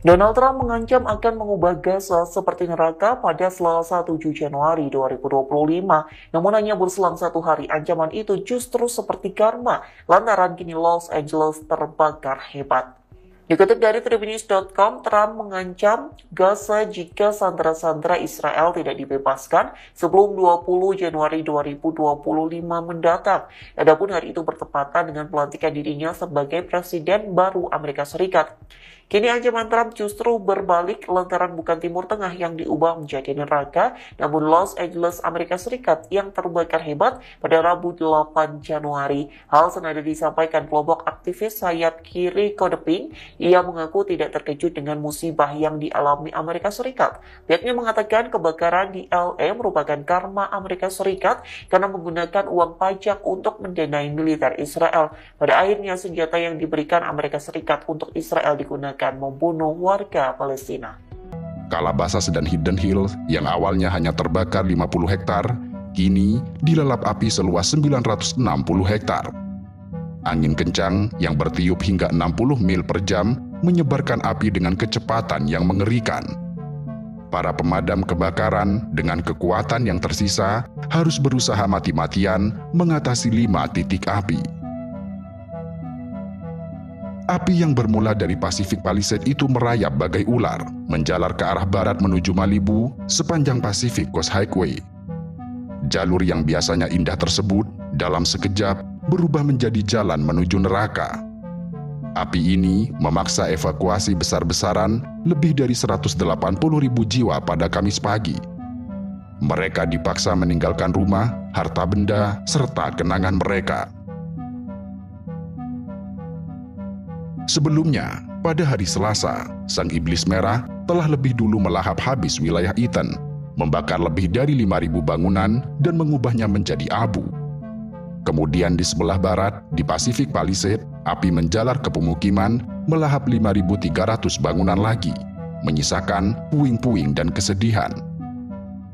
Donald Trump mengancam akan mengubah Gaza seperti neraka pada Selasa 7 Januari 2025. Namun hanya berselang 1 hari, ancaman itu justru seperti karma, lantaran kini Los Angeles terbakar hebat. Dikutip dari Tribunnews.com, Trump mengancam Gaza jika sandera-sandera Israel tidak dibebaskan sebelum 20 Januari 2025 mendatang. Adapun hari itu bertepatan dengan pelantikan dirinya sebagai Presiden baru Amerika Serikat. Kini ancaman Trump justru berbalik lantaran bukan Timur Tengah yang diubah menjadi neraka, namun Los Angeles, Amerika Serikat yang terbakar hebat pada Rabu 8 Januari. Hal senada disampaikan kelompok aktivis sayap kiri Kode Pink. Ia mengaku tidak terkejut dengan musibah yang dialami Amerika Serikat. Pihaknya mengatakan kebakaran di LA merupakan karma Amerika Serikat karena menggunakan uang pajak untuk mendanai militer Israel. Pada akhirnya senjata yang diberikan Amerika Serikat untuk Israel digunakan membunuh warga Palestina. Calabasas dan Hidden Hills yang awalnya hanya terbakar 50 hektar, kini dilalap api seluas 960 hektar. Angin kencang yang bertiup hingga 60 mil per jam menyebarkan api dengan kecepatan yang mengerikan. Para pemadam kebakaran dengan kekuatan yang tersisa harus berusaha mati-matian mengatasi 5 titik api. Api yang bermula dari Pacific Palisades itu merayap bagai ular, menjalar ke arah barat menuju Malibu sepanjang Pacific Coast Highway. Jalur yang biasanya indah tersebut dalam sekejap berubah menjadi jalan menuju neraka. Api ini memaksa evakuasi besar-besaran lebih dari 180.000 jiwa pada Kamis pagi. Mereka dipaksa meninggalkan rumah, harta benda, serta kenangan mereka. Sebelumnya, pada hari Selasa, Sang Iblis Merah telah lebih dulu melahap habis wilayah Eaton, membakar lebih dari 5.000 bangunan dan mengubahnya menjadi abu. Kemudian di sebelah barat, di Pacific Palisades, api menjalar ke pemukiman, melahap 5.300 bangunan lagi, menyisakan puing-puing dan kesedihan.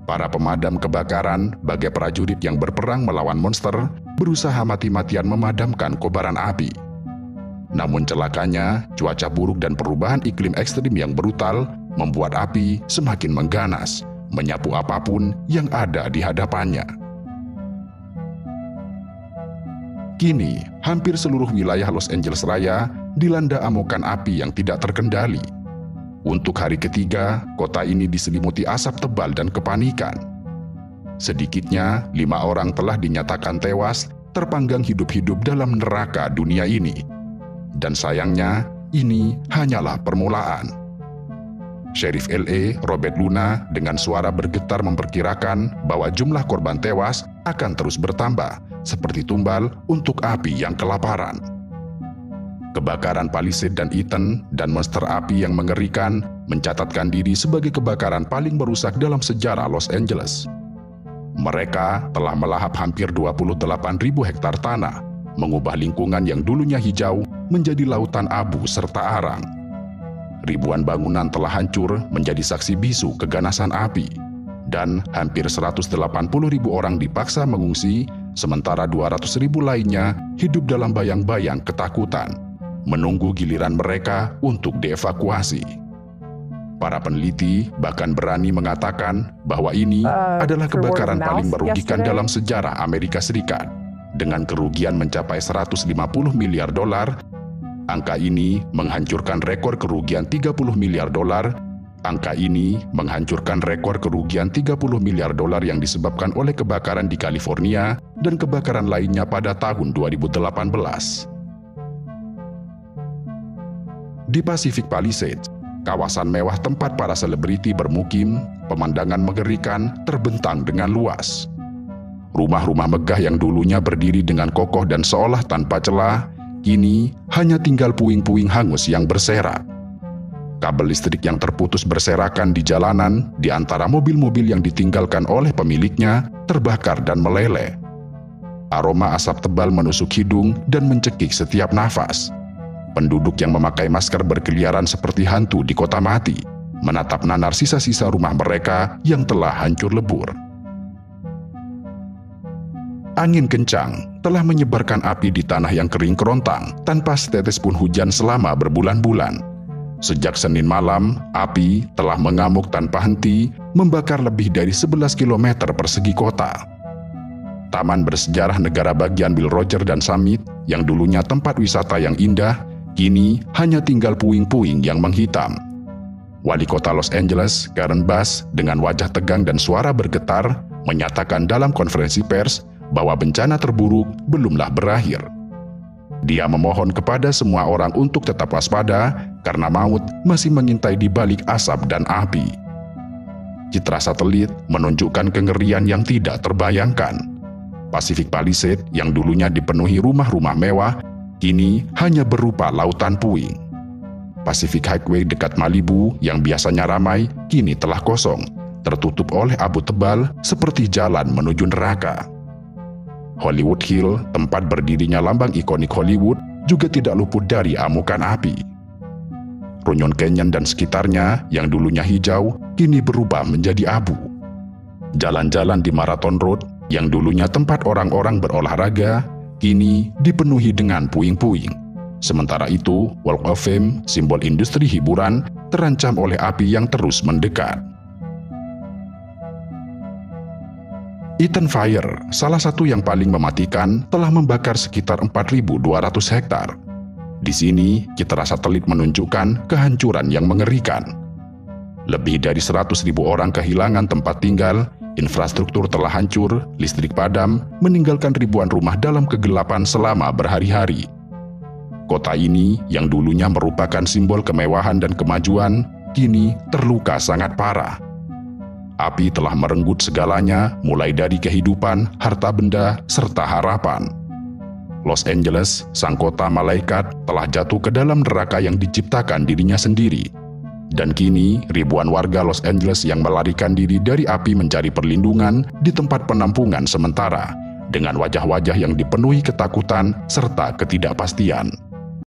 Para pemadam kebakaran, bagai prajurit yang berperang melawan monster, berusaha mati-matian memadamkan kobaran api. Namun celakanya, cuaca buruk dan perubahan iklim ekstrim yang brutal membuat api semakin mengganas, menyapu apapun yang ada di hadapannya. Kini, hampir seluruh wilayah Los Angeles Raya dilanda amukan api yang tidak terkendali. Untuk hari ketiga, kota ini diselimuti asap tebal dan kepanikan. Sedikitnya, 5 orang telah dinyatakan tewas, terpanggang hidup-hidup dalam neraka dunia ini. Dan sayangnya, ini hanyalah permulaan. Sheriff LA, Robert Luna, dengan suara bergetar memperkirakan bahwa jumlah korban tewas akan terus bertambah, seperti tumbal untuk api yang kelaparan. Kebakaran Palisades dan Eaton dan monster api yang mengerikan mencatatkan diri sebagai kebakaran paling merusak dalam sejarah Los Angeles. Mereka telah melahap hampir 28.000 hektar tanah, mengubah lingkungan yang dulunya hijau menjadi lautan abu serta arang. Ribuan bangunan telah hancur menjadi saksi bisu keganasan api, dan hampir 180.000 orang dipaksa mengungsi, sementara 200.000 lainnya hidup dalam bayang-bayang ketakutan, menunggu giliran mereka untuk dievakuasi. Para peneliti bahkan berani mengatakan bahwa ini adalah kebakaran paling merugikan dalam sejarah Amerika Serikat, dengan kerugian mencapai 150 miliar dolar. Angka ini menghancurkan rekor kerugian 30 miliar dolar. Angka ini menghancurkan rekor kerugian 30 miliar dolar yang disebabkan oleh kebakaran di California dan kebakaran lainnya pada tahun 2018. Di Pacific Palisades, kawasan mewah tempat para selebriti bermukim, pemandangan mengerikan terbentang dengan luas. Rumah-rumah megah yang dulunya berdiri dengan kokoh dan seolah tanpa celah, kini hanya tinggal puing-puing hangus yang berserak. Kabel listrik yang terputus berserakan di jalanan di antara mobil-mobil yang ditinggalkan oleh pemiliknya terbakar dan meleleh. Aroma asap tebal menusuk hidung dan mencekik setiap nafas. Penduduk yang memakai masker berkeliaran seperti hantu di kota mati, menatap nanar sisa-sisa rumah mereka yang telah hancur lebur. Angin kencang telah menyebarkan api di tanah yang kering kerontang tanpa setetes pun hujan selama berbulan-bulan. Sejak Senin malam, api telah mengamuk tanpa henti, membakar lebih dari 11 km persegi kota. Taman bersejarah negara bagian Will Rogers dan Summit, yang dulunya tempat wisata yang indah, kini hanya tinggal puing-puing yang menghitam. Wali kota Los Angeles, Karen Bass, dengan wajah tegang dan suara bergetar, menyatakan dalam konferensi pers bahwa bencana terburuk belumlah berakhir. Dia memohon kepada semua orang untuk tetap waspada karena maut masih mengintai di balik asap dan api. Citra satelit menunjukkan kengerian yang tidak terbayangkan. Pacific Palisades yang dulunya dipenuhi rumah-rumah mewah, kini hanya berupa lautan puing. Pacific Highway dekat Malibu yang biasanya ramai, kini telah kosong, tertutup oleh abu tebal seperti jalan menuju neraka. Hollywood Hill, tempat berdirinya lambang ikonik Hollywood, juga tidak luput dari amukan api. Runyon Canyon dan sekitarnya yang dulunya hijau, kini berubah menjadi abu. Jalan-jalan di Marathon Road, yang dulunya tempat orang-orang berolahraga, kini dipenuhi dengan puing-puing. Sementara itu, Walk of Fame, simbol industri hiburan, terancam oleh api yang terus mendekat. Eaton Fire, salah satu yang paling mematikan, telah membakar sekitar 4.200 hektar. Di sini, citra satelit menunjukkan kehancuran yang mengerikan. Lebih dari 100.000 orang kehilangan tempat tinggal, infrastruktur telah hancur, listrik padam, meninggalkan ribuan rumah dalam kegelapan selama berhari-hari. Kota ini, yang dulunya merupakan simbol kemewahan dan kemajuan, kini terluka sangat parah. Api telah merenggut segalanya, mulai dari kehidupan, harta benda, serta harapan. Los Angeles, sang kota malaikat, telah jatuh ke dalam neraka yang diciptakan dirinya sendiri. Dan kini, ribuan warga Los Angeles yang melarikan diri dari api mencari perlindungan di tempat penampungan sementara, dengan wajah-wajah yang dipenuhi ketakutan serta ketidakpastian.